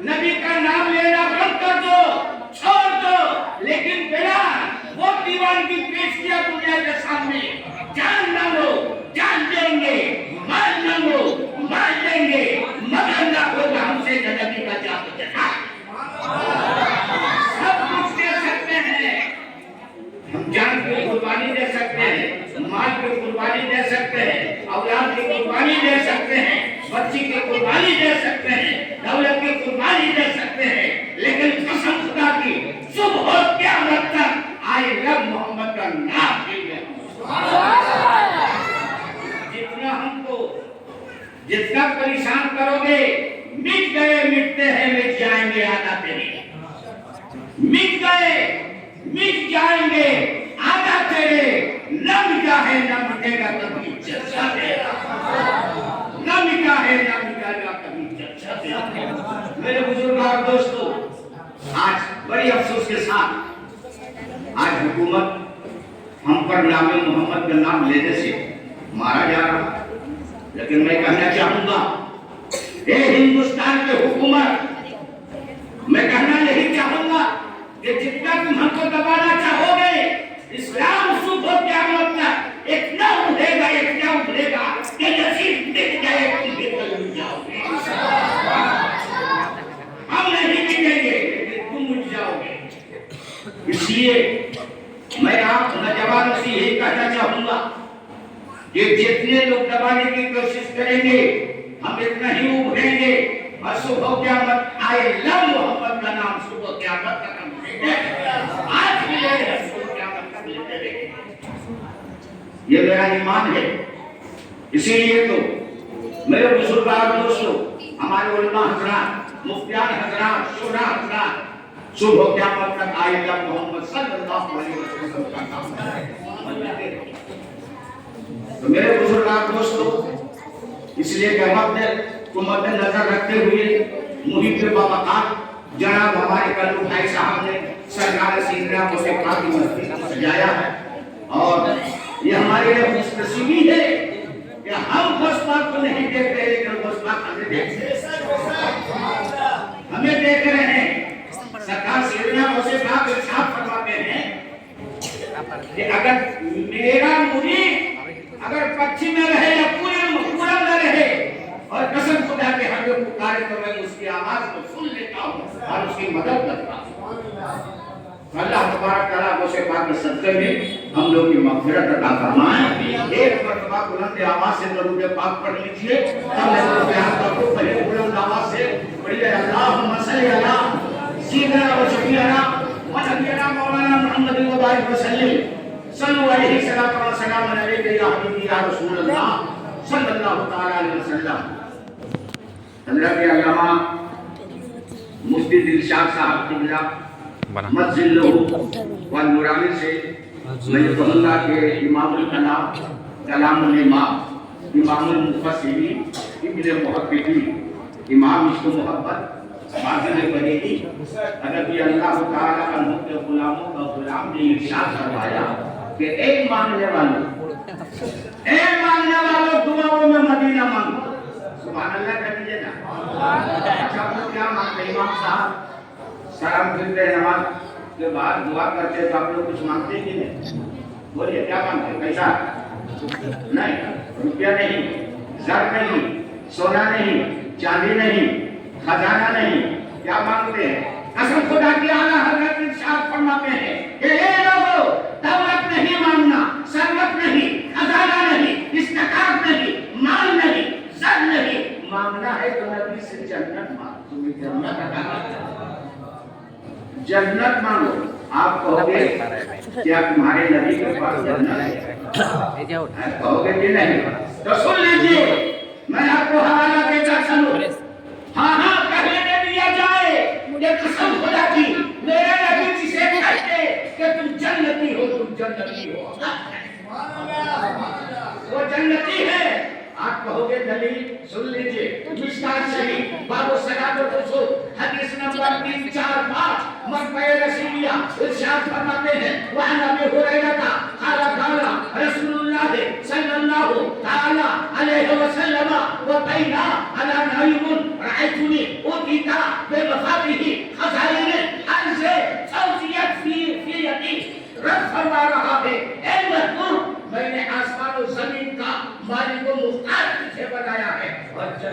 نبی کا نام لینا بند کر دو، چھوڑ دو، لیکن بلال وہ دیوانگی پیش کیا دنیا کے سامنے، جان نہ لو جان دیں گے، مال نہ لو مال دیں گے، مگر نہ ہوگا ہم سے کہ نبی کا جان دینا۔ سب کچھ دے سکتے ہیں، ہم جان کی قربانی دے سکتے ہیں، مال کی قربانی دے سکتے ہیں، اولاد کی قربانی دے سکتے ہیں، بچی کی قربانی دے سکتے ہیں، دولت کی قربانی دے سکتے ہیں، لیکن قسم خدا کی صبح ہو قیامت تک آئی لو محمد کا نام لیں۔ جتنا ہم کو جتنا پریشان کرو گے، مٹ گئے مٹتے ہیں مٹ جائیں گے آدھا تیرے، مٹ گئے مٹ جائیں گے آدھا تیرے، نہ مٹا ہے نہ مٹے گا کبھی چرچا تیرا، نہ مٹا ہے نہ مٹے گا کبھی چرچا تیرا۔ میرے بزرگ اور دوستو، آج بڑی افسوس کے ساتھ آج حکومت ہم پر نام محمد کا نام لینے سے مارا جا رہا، لیکن میں کہنا چاہوں گا اے ہندوستان کے حکومت، میں کہنا یہی چاہوں گا کہ جتنا تم ہم کو دبانا چاہو گے، اسلام صبح قیامت تک اتنا ابھرے گا کہ نصیب مٹ جائے تم بھی مٹ جاؤ گے، ہم نہیں مٹیں گے لیکن تم مٹ جاؤ گے۔ اس لیے میں آپ نوجوانوں سے یہی کہنا چاہوں گا کہ جتنے لوگ دبانے کی کوشش کریں گے ہم اتنا ہی ابھریں گے، اور صبح قیامت آئے لو محمد کا نام صبح قیامت تک ہم لیں گے، آج بھی لے رہے صبح قیامت تک لیتے رہیں گے۔ یہ میرا ایمان ہے۔ اسی لیے تو میرے بزرگان دوستوں، ہمارے علماء حضرات، مفتیان حضرات، شورا حضرات، صبح قیامت تک آئے لو محمد صلی اللہ علیہ وسلم کا نام لیتے رہیں گے۔ تو میرے بزرگان دوستوں، اس لیے کہ ہم اپنے کو مد نظر رکھتے ہوئے محب بابقات جناب ہمارے کلو بھائی صاحب نے سرکار سیدنا موسیٰ پاک کی مسجد سجایا ہے، اور یہ ہمارے لیے خوش نصیبی ہے کہ ہم غوث پاک کو نہیں دیکھ رہے لیکن غوث پاک ہمیں دیکھ رہے ہیں، ہمیں دیکھ رہے ہیں۔ سرکار سیدنا موسیٰ پاک ارشاد فرماتے ہیں کہ اگر میرا مرید اگر پچھم میں رہے یا پورب میں رہے، اور قسم خدا کے ہر جو پکارے تو میں اس کی آواز کو سن لیتا ہوں اور اس کی مدد کرتا ہوں۔ اللہ تبارک تعالیٰ موسیٰ پاک کے صدقے میں ہم لوگ کی مغفرت عطا فرمائے۔ ایک مرتبہ بلند آواز سے درود پاک پڑھ لیجئے، ہم نے درود پاک کو پہلے بلند آواز سے پڑھیے۔ اللہم صلی علی سیدنا و شفیعنا و نبینا مولانا محمد و بارک وسلم، صلو علیہ الصلاۃ والسلام علیہ یا حبیبی یا رسول اللہ صلی اللہ تعالی علیہ وسلم۔ حضرت علامہ مفتی دلشاد صاحب قبلہ مجزلہ و نورانی سے میں یہ کہوں گا کہ امام الکلام، کلام الامام، امام المفسرین، ابن محققین، امام عشق و محبت، باطن بریلی، حضرت اللہ تعالی عنہ کے غلاموں کا غلام نے ارشاد فرمایا کہ اے ماننے والوں دعاؤں میں مدینہ مانگو۔ سبحان اللہ کہیے نا۔ اچھا آپ لوگ کیا مانگتے ہیں؟ امام صاحب سلام پھرتے نماز کے بعد دعا کرتے تو آپ لوگ کچھ مانگتے ہی نہیں؟ بولیے کیا مانگتے ہیں؟ پیسہ نہیں، روپیہ نہیں، زر نہیں، سونا نہیں، چاندی نہیں، خزانہ نہیں، کیا مانگتے ہیں؟ قسم خدا کی اعلیٰ حضرت ارشاد فرماتے ہیں کہ اے لوگو، دولت نہیں مانگنا، ثروت نہیں، خزانہ نہیں، استقامت نہیں، مال نہیں، زر نہیں، مانگنا ہے تو نبی سے جنت مانگو۔ تمہیں جنت عطا کرنا، جنت مانگو۔ آپ کہو گے کیا تمہارے نبی کے پاس جنت ہے؟ کہو گے کہ نہیں؟ تو سن لیجئے، میں آپ کو حوالہ دیتا چلوں۔ ہاں ہاں پہلے دے دیا جائے، مجھے قسم خدا کی میرے نبی جسے کہتے کہ تم جنتی ہو، تم جنتی ہو، وہ جنتی ہے۔ آپ کہو گے دلیل، سن لیجئے، مشکات شریف باب الصلاۃ والوضوء حدیث نمبر 345 مرفوع رسولیہ ارشاد فرماتے ہیں وعن ابی ہریرہ قال قال رسول اللہ صلی اللہ تعالی علیہ وسلم وبینا علی نائم رأیتنی اتیت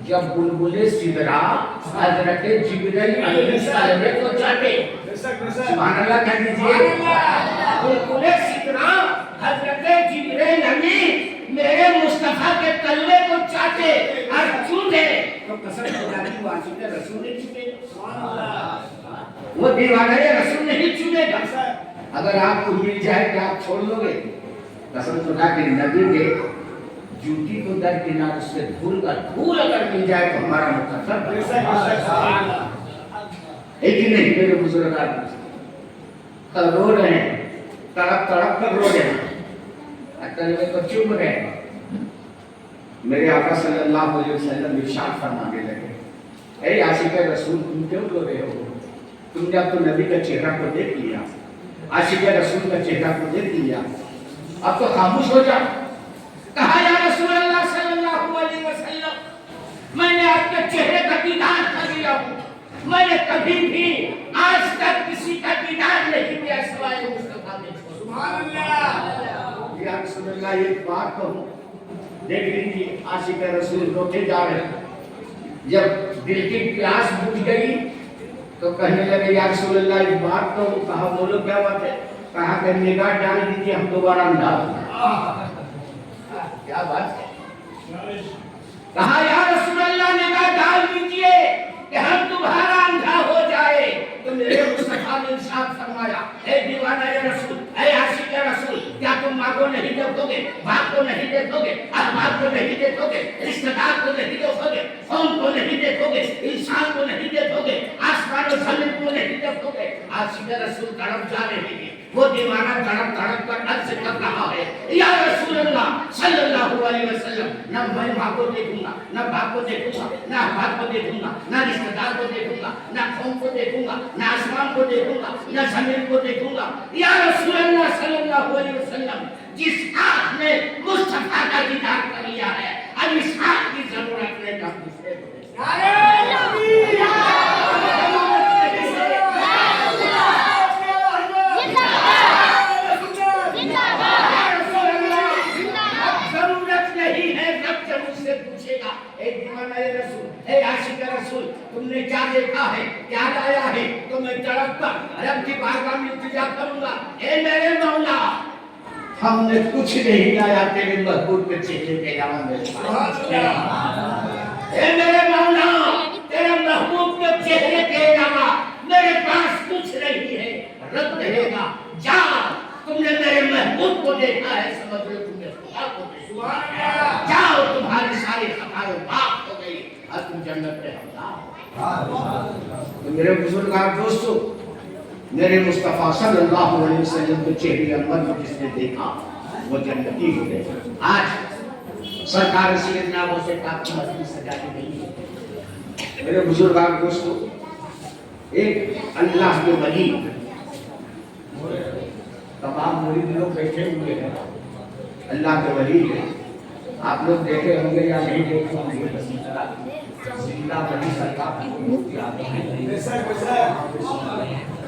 جب بلبل سدرا حضرت جبرائیل علیہ السلام کو چاہتے سبحان اللہ کہہ دیجئے بلبل سدرا حضرت جبرائیل علیہ میرے مصطفیٰ کے تلوے کو چاہتے اور چومے تو قسم خدا کی واسطے رسول نے چومے وہ دیوانہ رسول نہیں چومے گا اگر آپ کو مل جائے کہ آپ چھوڑ لو گے قسم خدا کے نبی کے جوتی کو در کنار اس سے دھول اگر مل جائے تو ہمارا مقصد لیکن نہیں میرے بزرگار رو رہے ہیں تڑپ تڑپ کر رو رہے ہیں تلوے کو چوم رہے ہیں میرے آقا صلی اللہ علیہ وسلم ارشاد فرمانے لگے اے عاشق رسول تم کیوں رو رہے ہو تم نے اب تو نبی کا چہرہ کو دیکھ لیا عاشق رسول کا چہرہ کو دیکھ لیا اب تو خاموش ہو جا کہا یا رسول اللہ صلی اللہ علیہ وسلم میں نے آپ کے چہرے کا دیدار کر لیا ہوں میں نے کبھی بھی آج تک کسی کا دیدار نہیں کیا سوائے مصطفیٰ نے سبحان اللہ یا رسول اللہ ایک بات کہوں دیکھ لیجیے عاشق رسول روتے جا رہے ہیں جب دل کی پیاس بجھ گئی تو کہنے لگے یا رسول اللہ ایک بات کہوں کہا بولو کیا بات ہے کہا کہ نگاہ ڈال دیجیے ہم دوبارہ اندھا ہوں کیا بات ہے کہا یا رسول اللہ نگاہ ڈال دیجئے کہ ہم تمہارا اندھا ہو جائے تو میرے مصطفیٰ نے ارشاد فرمایا اے دیوانہ رسول اے عاشق رسول کیا تم ماں کو نہیں دیکھو گے باپ کو نہیں دیکھو گے احباب کو نہیں دیکھو گے رشتہ دار کو نہیں دیکھو گے قوم کو نہیں دیکھو گے انسان کو نہیں دیکھو گے آسمان و زمین کو نہیں دیکھو گے عاشق رسول تڑپ جا رہے ہیں وہ دیوانہ تڑپ تڑپ کر عرض کر رہا ہے یا رسول اللہ صلی اللہ علیہ وسلم نہ میں ماں کو دیکھوں گا نہ باپ کو دیکھوں گا نہ احباب کو دیکھوں گا نہ رشتہ دار کو دیکھوں گا نہ قوم کو دیکھوں گا نہ آسمان کو دیکھوں گا نہ زمین کو دیکھوں گا یا رسول اللہ صلی اللہ علیہ وسلم جس آنکھ نے مصطفیٰ کا دیدار کر لیا ہے اب اس آنکھ کی ضرورت نہیں کا دوسرے کو اے عاشق رسول تم نے کیا دیکھا ہے کیا لایا ہے تو میں تڑپ کر رب کی بارگاہ میں التجا کروں گا اے میرے مولا ہم نے کچھ نہیں لایا تیرے محبوب کے چہرے کے علاوہ اے میرے مولا تیرے محبوب کے چہرے کے علاوہ میرے پاس کچھ نہیں ہے رب کہے گا جا تم نے میرے محبوب کو دیکھا ہے سمجھ لو تم نے خدا کو دیکھا جاؤ تمہاری ساری خطائیں معاف ہو گئی اور تم جنت میں تو میرے بزرگار دوستو میرے مصطفیٰ صلی اللہ علیہ وسلم کے چہرے انور کو جس نے دیکھا وہ جنتی ہو گئے آج سرکار سیدنا وہ سے کافی مسجد سجا دی گئی ہے میرے بزرگار دوستو ایک اللہ کے ولی تمام مرید لوگ بیٹھے ہوئے ہیں اللہ کے ولی ہیں آپ لوگ دیکھے ہوں گے یا نہیں دیکھے ہوں گے زندہ ولی سرکار